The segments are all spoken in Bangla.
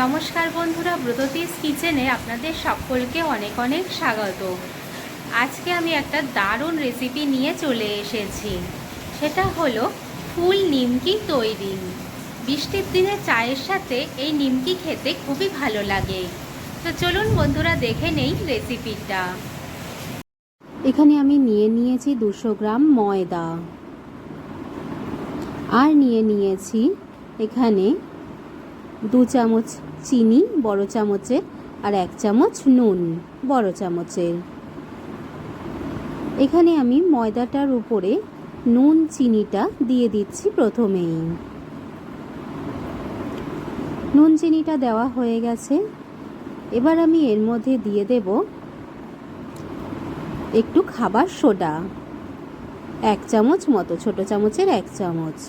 নমস্কার বন্ধুরা, ব্রততিস কিচেনে আপনাদের সকলকে অনেক অনেক স্বাগত। আজকে আমি একটা দারুণ রেসিপি নিয়ে চলে এসেছি। সেটা হলো ফুল নিমকি তৈরি। বৃষ্টির দিনে চায়ের সাথে এই নিমকি খেতে খুবই ভালো লাগে। তো চলুন বন্ধুরা, দেখে নেই রেসিপিটা। এখানে আমি নিয়েছি 200 গ্রাম ময়দা, আর নিয়েছি এখানে 2 চামচ চিনি বড় চামচের, আর 1 চামচ নুন বড় চামচের। এখানে আমি ময়দাটার উপরে নুন চিনিটা দিয়ে দিচ্ছি প্রথমেই। নুন চিনিটা দেওয়া হয়ে গেছে। এবার আমি এর মধ্যে দিয়ে দেব একটু খাবার সোডা, 1 চামচ মতো, ছোট চামচের 1 চামচ।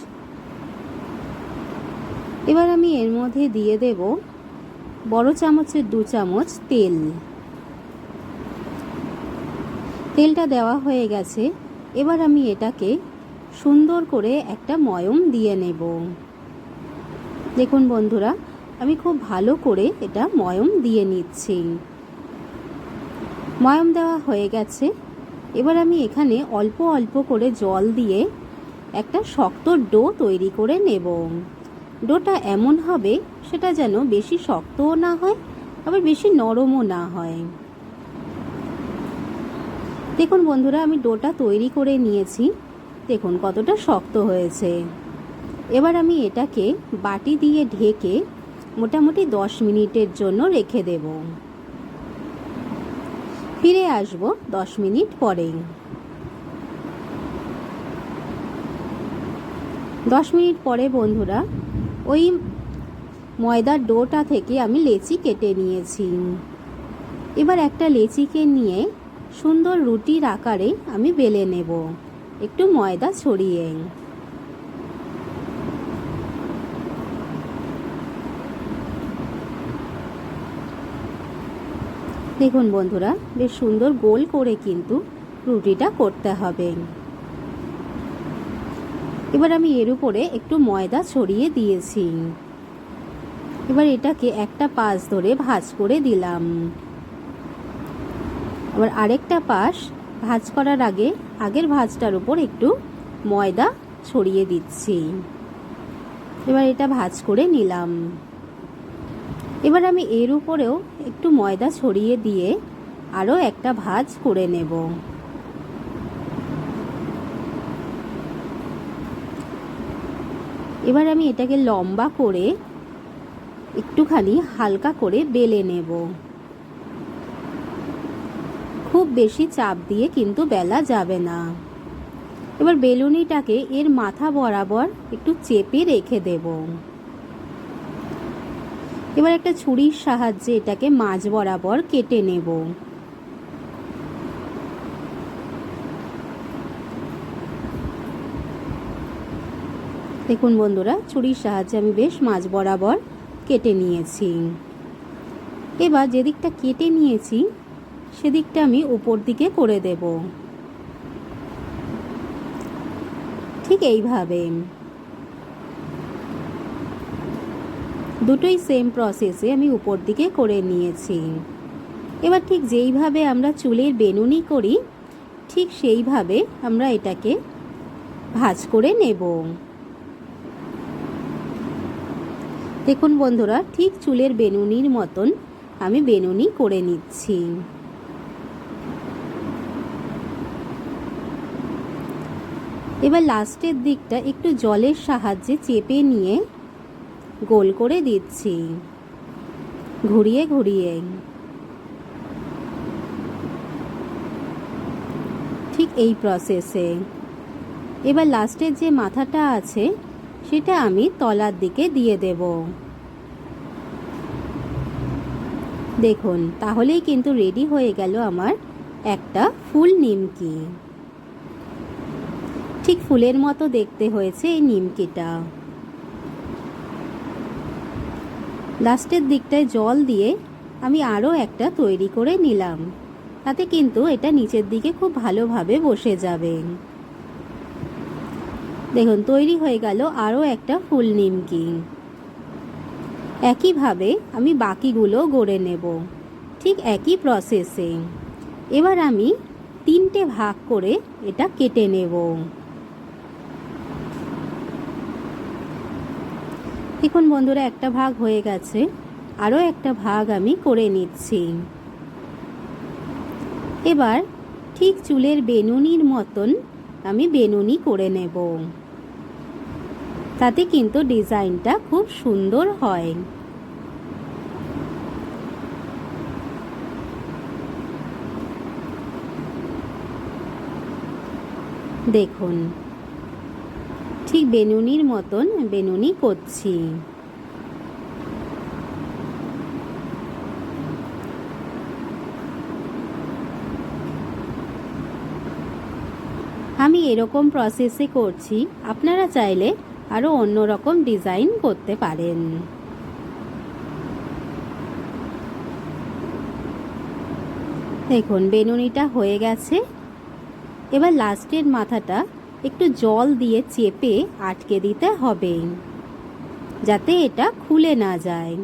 এবার আমি এর মধ্যে দিয়ে দেব বড় চামচের 2 চামচ তেল। তেলটা দেওয়া হয়ে গেছে। এবার আমি এটাকে সুন্দর করে একটা ময়ম দিয়ে নেব। দেখুন বন্ধুরা, আমি খুব ভালো করে এটা ময়ম দিয়ে নিচ্ছি। ময়ম দেওয়া হয়ে গেছে। এবার আমি এখানে অল্প অল্প করে জল দিয়ে একটা শক্ত ডো তৈরি করে নেব। ডোটা এমন হবে সেটা যেন বেশি শক্তও না হয়, আবার বেশি নরমও না হয়। দেখুন বন্ধুরা, আমি ডোটা তৈরি করে নিয়েছি। দেখুন কতটা শক্ত হয়েছে। এবার আমি এটাকে বাটি দিয়ে ঢেকে মোটামুটি 10 মিনিটের জন্য রেখে দেব। ফিরে আসব 10 মিনিট পরেই। 10 মিনিট পরে বন্ধুরা, ওই ময়দার ডোটা থেকে আমি লেচি কেটে নিয়েছি। এবার একটা লেচিকে নিয়ে সুন্দর রুটির আকারে আমি বেলে নেব, একটু ময়দা ছড়িয়ে। দেখুন বন্ধুরা, বেশ সুন্দর গোল করে কিন্তু রুটিটা করতে হবে। এবার আমি এর উপরে একটু ময়দা ছড়িয়ে দিয়েছি। এবার এটাকে একটা পাশ ধরে ভাঁজ করে দিলাম। আবার আরেকটা পাশ ভাঁজ করার আগে আগের ভাঁজটার উপর একটু ময়দা ছড়িয়ে দিচ্ছি। এবার এটা ভাঁজ করে নিলাম। এবার আমি এর উপরেও একটু ময়দা ছড়িয়ে দিয়ে আরও একটা ভাঁজ করে নেব। এবার আমি এটাকে লম্বা করে একটুখানি হালকা করে বেলে নেব। খুব বেশি চাপ দিয়ে কিন্তু বেলা যাবে না। এবার বেলুনিটাকে এর মাথা বরাবর একটু চেপে রেখে দেব। এবার একটা ছুরির সাহায্যে এটাকে মাঝ বরাবর কেটে নেব। দেখুন বন্ধুরা, ছুরির সাহায্যে আমি বেশ মাঝ বরাবর কেটে নিয়েছি। এবার যেদিকটা কেটে নিয়েছি সেদিকটা আমি উপর দিকে করে দেব, ঠিক এইভাবে। দুটোই সেম প্রসেসে আমি উপর দিকে করে নিয়েছি। এবার ঠিক যেইভাবে আমরা চুলের বেনুনি করি ঠিক সেইভাবে আমরা এটাকে ভাঁজ করে নেব। দেখুন বন্ধুরা, ঠিক চুলের বেনুনির মতন আমি বেনুনি করে নিচ্ছি। এবার লাস্টের দিকটা একটু জলের সাহায্যে চেপে নিয়ে গোল করে দিচ্ছি, ঘুরিয়ে ঘুরিয়ে। ঠিক এই প্রসেসে। এবার লাস্টের যে মাথাটা আছে সেটা আমি তলার দিকে দিয়ে দেব। দেখুন, তাহলেই কিন্তু রেডি হয়ে গেল আমার একটা ফুল নিমকি। ঠিক ফুলের মতো দেখতে হয়েছে এই নিমকিটা। লাস্টের দিকটায় জল দিয়ে আমি আরও একটা তৈরি করে নিলাম, তাতে কিন্তু এটা নিচের দিকে খুব ভালোভাবে বসে যাবে। দেখুন তৈরি হয়ে গেল আরও একটা ফুল নিমকি। একইভাবে আমি বাকিগুলো গড়ে নেব, ঠিক একই প্রসেসে। এবার আমি 3টে ভাগ করে এটা কেটে নেব। দেখুন বন্ধুরা, একটা ভাগ হয়ে গেছে, আরও একটা ভাগ আমি করে নিচ্ছি। এবার ঠিক চুলের বেনুনির মতন আমি বেনুনি করে নেব, তাতে কিন্তু ডিজাইনটা খুব সুন্দর হয়। দেখুন, ঠিক বেনুনির মতন বেনুনি করছি। আমি এরকম প্রসেসে করছি, আপনারা চাইলে আরও অন্য রকম ডিজাইন করতে পারেন। দেখুন বেনুনিটা হয়ে গেছে। এবার লাস্টের মাথাটা একটু জল দিয়ে চেপে আটকে দিতে হবে, যাতে এটা খুলে না যায়।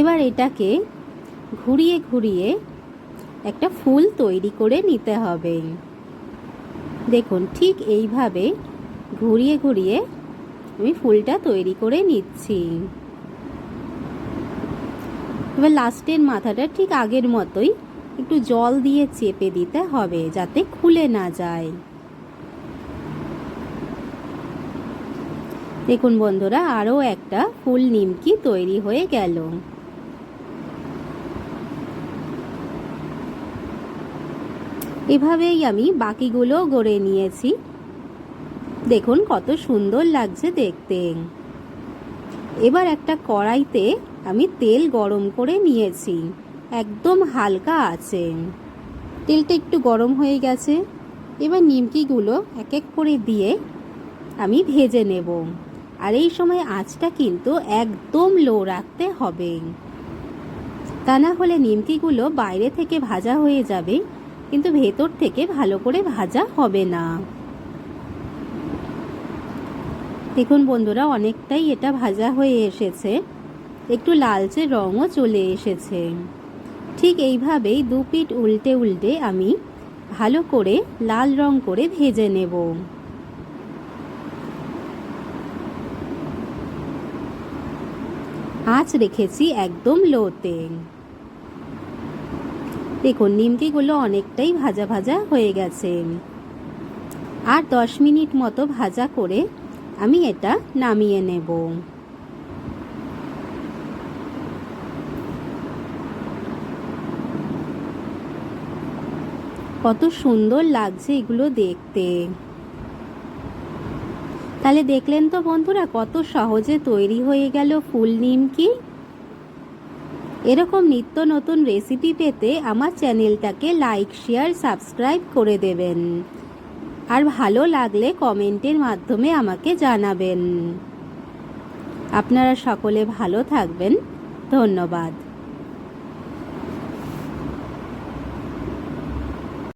এবার এটাকে ঘুরিয়ে ঘুরিয়ে একটা ফুল তৈরি করে নিতে হবে। দেখুন ঠিক এইভাবে ঘুরিয়ে ঘুরিয়ে আমি ফুলটা তৈরি করে নিচ্ছি। এবার লাস্টের মাথাটা ঠিক আগের মতোই একটু জল দিয়ে চেপে দিতে হবে, যাতে খুলে না যায়। দেখুন বন্ধুরা, আরও একটা ফুল নিমকি তৈরি হয়ে গেল। এভাবেই আমি বাকিগুলো গড়ে নিয়েছি। দেখুন কত সুন্দর লাগছে দেখতে। এবার একটা কড়াইতে আমি তেল গরম করে নিয়েছি, একদম হালকা আছে। তেলটা একটু গরম হয়ে গেছে। এবার নিমকিগুলো এক এক করে দিয়ে আমি ভেজে নেব। আর এই সময় আঁচটা কিন্তু একদম লো রাখতে হবে, তা না হলে নিমকিগুলো বাইরে থেকে ভাজা হয়ে যাবে, কিন্তু ভেতর থেকে ভালো করে ভাজা হবে না। দেখুন বন্ধুরা, অনেকটাই এটা ভাজা হয়ে এসেছে, একটু লালচে রঙও চলে এসেছে। ঠিক এইভাবেই দু পিঠ উল্টে উল্টে আমি ভালো করে লাল রং করে ভেজে নেব। আঁচ রেখেছি একদম লোতে। দেখুন নিমকিগুলো অনেকটাই ভাজা ভাজা হয়ে গেছে। আর 10 মিনিট মতো ভাজা করে আমি এটা নামিয়ে নেব। কত সুন্দর লাগছে এগুলো দেখতে। তাহলে দেখলেন তো বন্ধুরা, কত সহজে তৈরি হয়ে গেল ফুল নিমকি। এরকম নিত্য নতুন রেসিপি পেতে আমার চ্যানেলটাকে লাইক, শেয়ার, সাবস্ক্রাইব করে দেবেন। আর ভালো লাগলে কমেন্টের মাধ্যমে আমাকে জানাবেন। আপনারা সকলে ভালো থাকবেন। ধন্যবাদ।